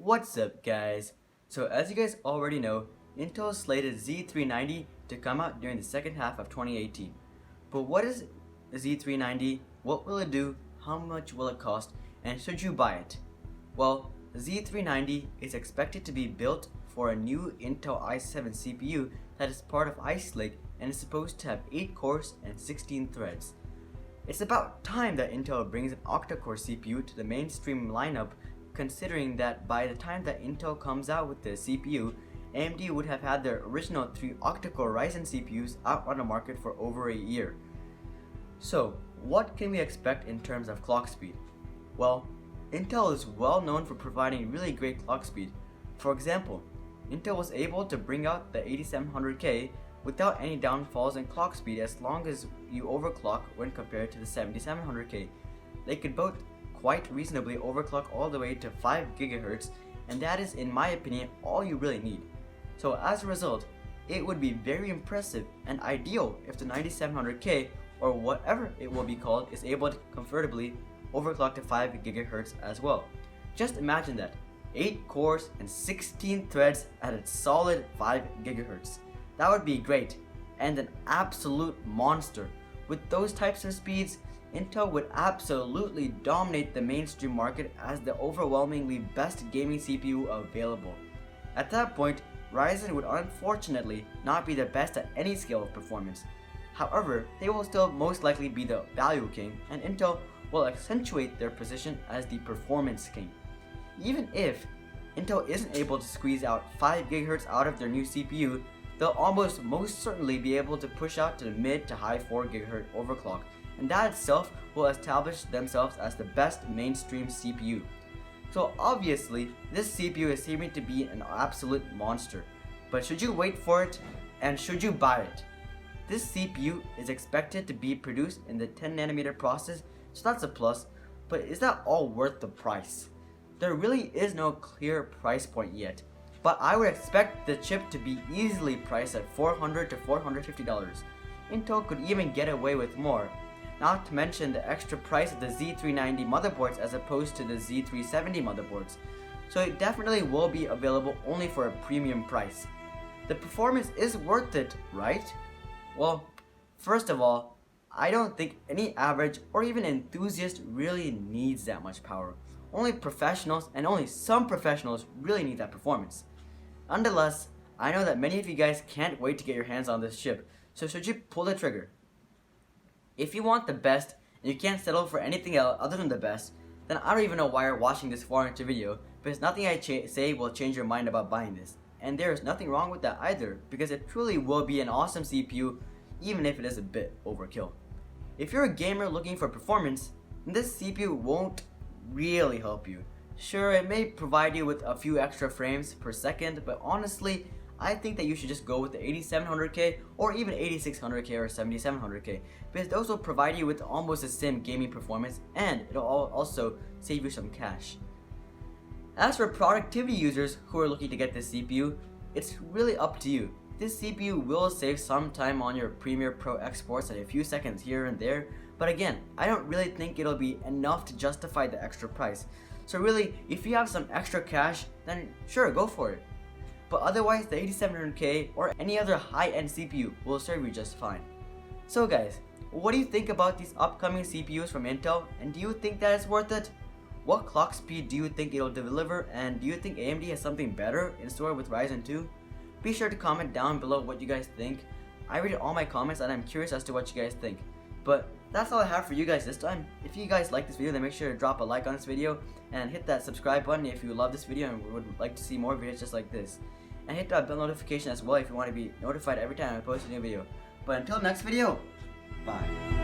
What's up, guys? So as you guys already know, Intel slated Z390 to come out during the second half of 2018. But what is the Z390? What will it do? How much will it cost? And should you buy it? Well, the Z390 is expected to be built for a new Intel i7 CPU that is part of Ice Lake and is supposed to have 8 cores and 16 threads. It's about time that Intel brings an octa-core CPU to the mainstream lineup, considering that by the time that Intel comes out with the CPU, AMD would have had their original 3 octa-core Ryzen CPUs out on the market for over a year. So, what can we expect in terms of clock speed? Well, Intel is well known for providing really great clock speed. For example, Intel was able to bring out the 8700K without any downfalls in clock speed as long as you overclock when compared to the 7700K. They could both quite reasonably overclock all the way to 5 GHz, and that is, in my opinion, all you really need. So as a result, it would be very impressive and ideal if the 9700K, or whatever it will be called, is able to comfortably overclock to 5 GHz as well. Just imagine that, 8 cores and 16 threads at a solid 5 GHz. That would be great, and an absolute monster. With those types of speeds, Intel would absolutely dominate the mainstream market as the overwhelmingly best gaming CPU available. At that point, Ryzen would unfortunately not be the best at any scale of performance. However, they will still most likely be the value king, and Intel will accentuate their position as the performance king. Even if Intel isn't able to squeeze out 5 GHz out of their new CPU, they'll almost most certainly be able to push out to the mid to high 4 GHz overclock, and that itself will establish themselves as the best mainstream CPU. So obviously, this CPU is seeming to be an absolute monster, but should you wait for it, and should you buy it? This CPU is expected to be produced in the 10nm process, so that's a plus, but is that all worth the price? There really is no clear price point yet, but I would expect the chip to be easily priced at $400 to $450. Intel could even get away with more, not to mention the extra price of the Z390 motherboards as opposed to the Z370 motherboards, so it definitely will be available only for a premium price. The performance is worth it, right? Well, first of all, I don't think any average or even enthusiast really needs that much power. Only professionals, and only some professionals, really need that performance. Nonetheless, I know that many of you guys can't wait to get your hands on this chip, so should you pull the trigger? If you want the best, and you can't settle for anything else other than the best, then I don't even know why you're watching this 4-inch video, because nothing I say will change your mind about buying this. And there is nothing wrong with that either, because it truly will be an awesome CPU, even if it is a bit overkill. If you're a gamer looking for performance, then this CPU won't really help you. Sure, it may provide you with a few extra frames per second, but honestly, I think that you should just go with the 8700K or even 8600K or 7700K, because those will provide you with almost the same gaming performance, and it'll also save you some cash. As for productivity users who are looking to get this CPU, it's really up to you. This CPU will save some time on your Premiere Pro exports at a few seconds here and there, but again, I don't really think it'll be enough to justify the extra price. So really, if you have some extra cash, then sure, go for it. But otherwise, the 8700K or any other high-end CPU will serve you just fine. So guys, what do you think about these upcoming CPUs from Intel, and do you think that it's worth it? What clock speed do you think it'll deliver, and do you think AMD has something better in store with Ryzen 2? Be sure to comment down below what you guys think. I read all my comments and I'm curious as to what you guys think. But that's all I have for you guys this time. If you guys like this video, then make sure to drop a like on this video and hit that subscribe button if you love this video and would like to see more videos just like this. And hit that bell notification as well if you want to be notified every time I post a new video. But until next video, bye.